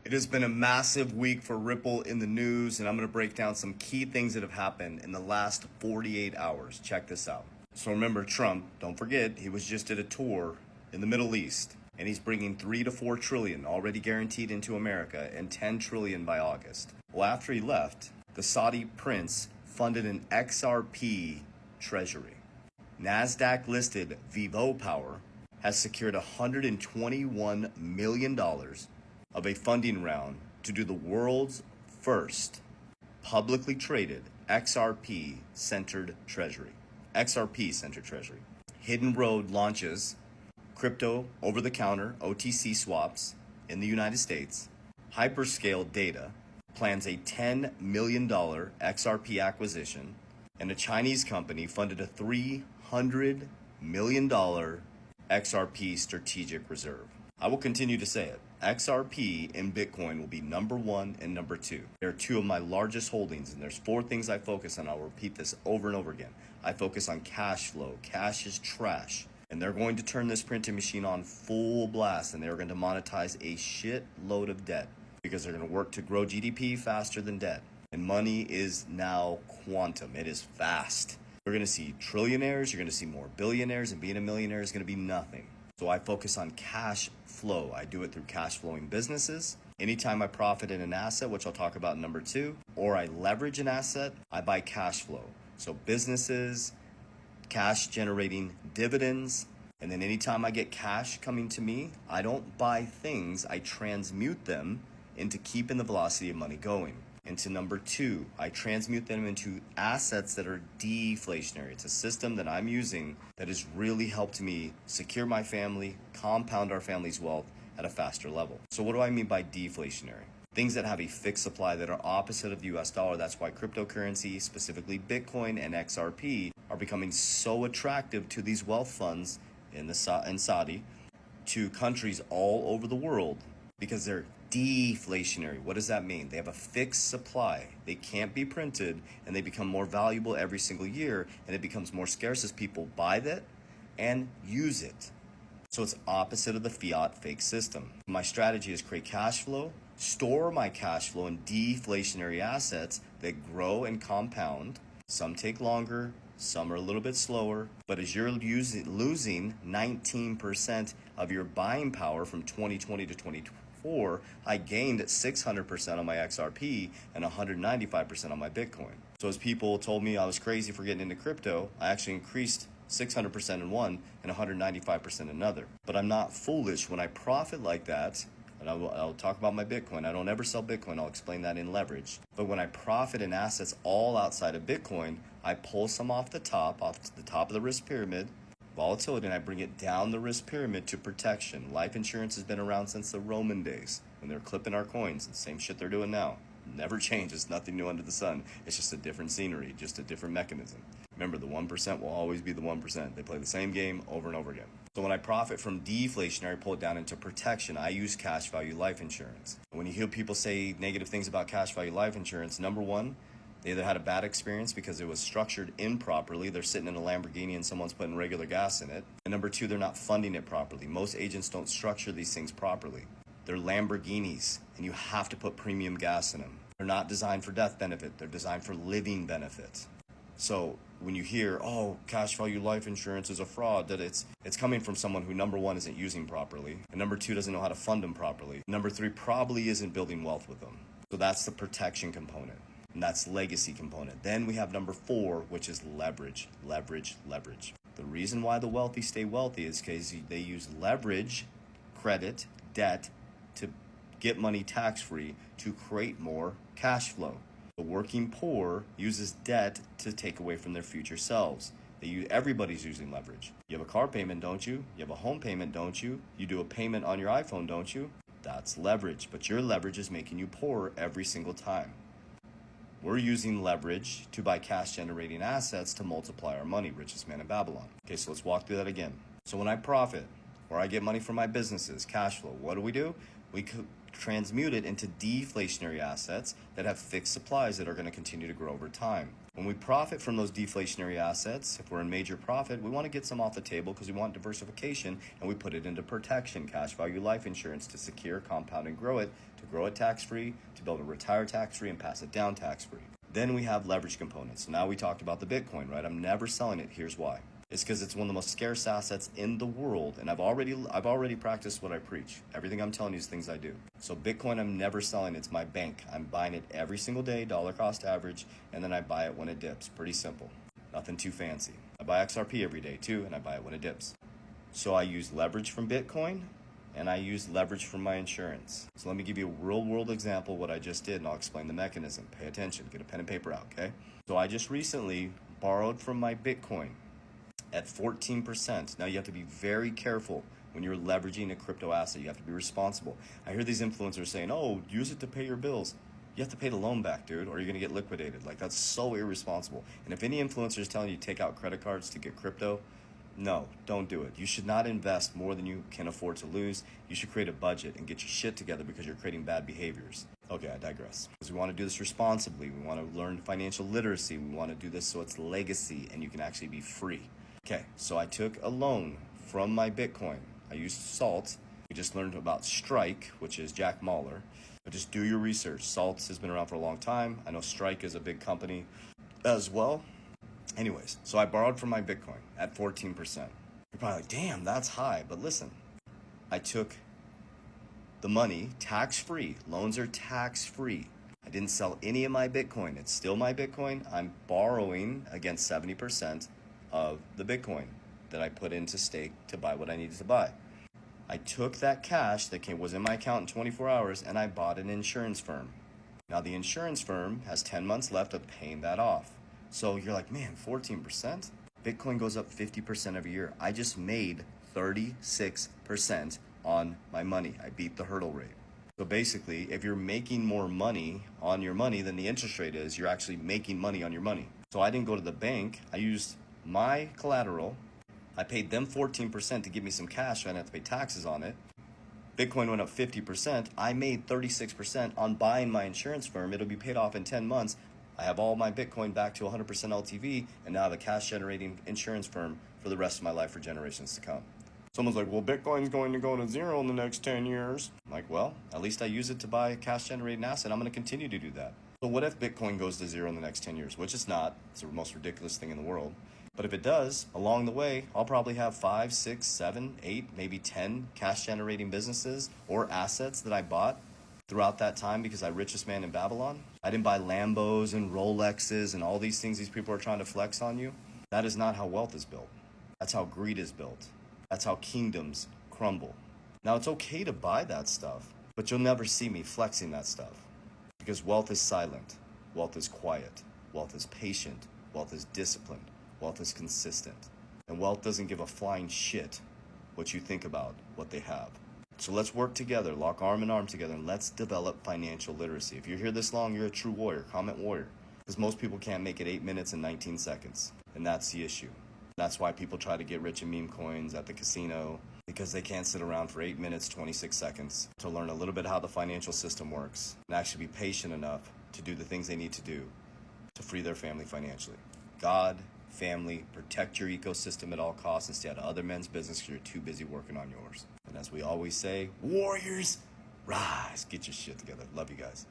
It has been a massive week for Ripple in the news, and I'm going to break down some key things that have happened in the last 48 hours. Check this out. So remember Trump, don't forget, he was just at a tour in the Middle East, and he's bringing 3 to 4 trillion already guaranteed into America and 10 trillion by August. Well, after he left, the Saudi prince funded an XRP treasury. NASDAQ listed Vivo Power has secured $121 million of a funding round to do the world's first publicly traded XRP-centered treasury. XRP-centered treasury. Hidden Road launches crypto over-the-counter OTC swaps in the United States. Hyperscale Data plans a $10 million XRP acquisition, and a Chinese company funded a $300 million XRP strategic reserve. I will continue to say it. XRP and Bitcoin will be number 1 and number 2. They're 2 of my largest holdings, and there's 4 things I focus on. I'll repeat this over and over again. I focus on cash flow. Cash is trash. And they're going to turn this printing machine on full blast, and they're going to monetize a shitload of debt because they're going to work to grow GDP faster than debt. And money is now quantum. It is fast. You're going to see trillionaires. You're going to see more billionaires, and being a millionaire is going to be nothing. So I focus on cash flow. I do it through cash flowing businesses. Anytime I profit in an asset, which I'll talk about in number 2, or I leverage an asset, I buy cash flow. So businesses, cash generating dividends. And then anytime I get cash coming to me, I don't buy things, I transmute them into keeping the velocity of money going. Into number 2, I transmute them into assets that are deflationary. It's a system that I'm using that has really helped me secure my family, compound our family's wealth at a faster level. So what do I mean by deflationary? Things that have a fixed supply that are opposite of the US dollar. That's why cryptocurrency, specifically Bitcoin and XRP, are becoming so attractive to these wealth funds in Saudi, to countries all over the world, because they're deflationary. What does that mean? They have a fixed supply. They can't be printed, and they become more valuable every single year, and it becomes more scarce as people buy that and use it. So it's opposite of the fiat fake system. My strategy is create cash flow, store my cash flow in deflationary assets that grow and compound. Some take longer, some are a little bit slower, but as you're losing 19% of your buying power from 2020 to 2024, I gained 600% on my XRP and 195% on my Bitcoin. So as people told me I was crazy for getting into crypto, I actually increased 600% in one and 195% in another. But I'm not foolish when I profit like that. And I'll talk about my Bitcoin. I don't ever sell Bitcoin. I'll explain that in leverage. But when I profit in assets all outside of Bitcoin, I pull some off the top of the risk pyramid, volatility, and I bring it down the risk pyramid to protection. Life insurance has been around since the Roman days when they're clipping our coins. The same shit they're doing now. Never changes. Nothing new under the sun. It's just a different scenery, just a different mechanism. Remember, the 1% will always be the 1%. They play the same game over and over again. So when I profit from deflationary, pull it down into protection, I use cash value life insurance. When you hear people say negative things about cash value life insurance, number 1, they either had a bad experience because it was structured improperly. They're sitting in a Lamborghini and someone's putting regular gas in it. And number 2, they're not funding it properly. Most agents don't structure these things properly. They're Lamborghinis, and you have to put premium gas in them. They're not designed for death benefit. They're designed for living benefit. So when you hear, oh, cash value life insurance is a fraud, that it's coming from someone who, number 1, isn't using properly, and number 2, doesn't know how to fund them properly. Number 3, probably isn't building wealth with them. So that's the protection component, and that's legacy component. Then we have number 4, which is leverage, leverage, leverage. The reason why the wealthy stay wealthy is because they use leverage, credit, debt, to get money tax-free to create more cash flow. The working poor uses debt to take away from their future selves. Everybody's using leverage. You have a car payment, don't you? You have a home payment, don't you? You do a payment on your iPhone, don't you? That's leverage, but your leverage is making you poorer every single time. We're using leverage to buy cash-generating assets to multiply our money, richest man in Babylon. Okay, so let's walk through that again. So when I profit, or I get money from my businesses, cash flow, what do? We transmute it into deflationary assets that have fixed supplies that are going to continue to grow over time. When we profit from those deflationary assets, if we're in major profit, we want to get some off the table because we want diversification, and we put it into protection, cash value life insurance, to secure, compound, and grow it tax-free, to be able to retire tax-free and pass it down tax-free. Then we have leverage components. Now we talked about the Bitcoin, right? I'm never selling it. Here's why. It's because it's one of the most scarce assets in the world, and I've already practiced what I preach. Everything I'm telling you is things I do. So Bitcoin, I'm never selling. It's my bank. I'm buying it every single day, dollar cost average, and then I buy it when it dips. Pretty simple. Nothing too fancy. I buy XRP every day too, and I buy it when it dips. So I use leverage from Bitcoin, and I use leverage from my insurance. So let me give you a real world example of what I just did, and I'll explain the mechanism. Pay attention. Get a pen and paper out, okay? So I just recently borrowed from my Bitcoin at 14%. Now you have to be very careful when you're leveraging a crypto asset. You have to be responsible. I hear these influencers saying, oh, use it to pay your bills. You have to pay the loan back, dude, or you're gonna get liquidated. Like, that's so irresponsible. And if any influencer is telling you to take out credit cards to get crypto, no, don't do it. You should not invest more than you can afford to lose. You should create a budget and get your shit together because you're creating bad behaviors. Okay, I digress. Because we want to do this responsibly. We want to learn financial literacy. We want to do this so it's legacy and you can actually be free. Okay, so I took a loan from my Bitcoin. I used Salt. We just learned about Strike, which is Jack Mahler. But just do your research. Salt has been around for a long time. I know Strike is a big company as well. Anyways, so I borrowed from my Bitcoin at 14%. You're probably like, damn, that's high. But listen, I took the money tax-free. Loans are tax-free. I didn't sell any of my Bitcoin. It's still my Bitcoin. I'm borrowing against 70% of the Bitcoin that I put into stake to buy what I needed to buy. I took that cash that was in my account in 24 hours and I bought an insurance firm. Now the insurance firm has 10 months left of paying that off. So you're like, man, 14%? Bitcoin goes up 50% every year. I just made 36% on my money. I beat the hurdle rate. So basically, if you're making more money on your money than the interest rate is, you're actually making money on your money. So I didn't go to the bank. I used my collateral. I paid them 14% to give me some cash so I didn't have to pay taxes on it. Bitcoin went up 50%. I made 36% on buying my insurance firm. It'll be paid off in 10 months. I have all my Bitcoin back to 100% LTV, and now I have a cash generating insurance firm for the rest of my life for generations to come. Someone's like, well, Bitcoin's going to go to zero in the next 10 years. I'm like, well, at least I use it to buy a cash generating asset. I'm going to continue to do that. So what if Bitcoin goes to zero in the next 10 years? Which it's not. It's the most ridiculous thing in the world. But if it does, along the way, I'll probably have 5, 6, 7, 8, maybe 10 cash generating businesses or assets that I bought throughout that time because I'm richest man in Babylon. I didn't buy Lambos and Rolexes and all these things these people are trying to flex on you. That is not how wealth is built. That's how greed is built. That's how kingdoms crumble. Now, it's okay to buy that stuff, but you'll never see me flexing that stuff because wealth is silent. Wealth is quiet. Wealth is patient. Wealth is disciplined. Wealth is consistent. And wealth doesn't give a flying shit what you think about what they have. So let's work together, lock arm in arm together, and let's develop financial literacy. If you're here this long, you're a true warrior. Comment warrior. Because most people can't make it 8 minutes and 19 seconds. And that's the issue. That's why people try to get rich in meme coins at the casino, because they can't sit around for 8 minutes, 26 seconds to learn a little bit how the financial system works and actually be patient enough to do the things they need to do to free their family financially. God, family, protect your ecosystem at all costs and stay out of other men's business because you're too busy working on yours. And as we always say, warriors, rise. Get your shit together. Love you guys.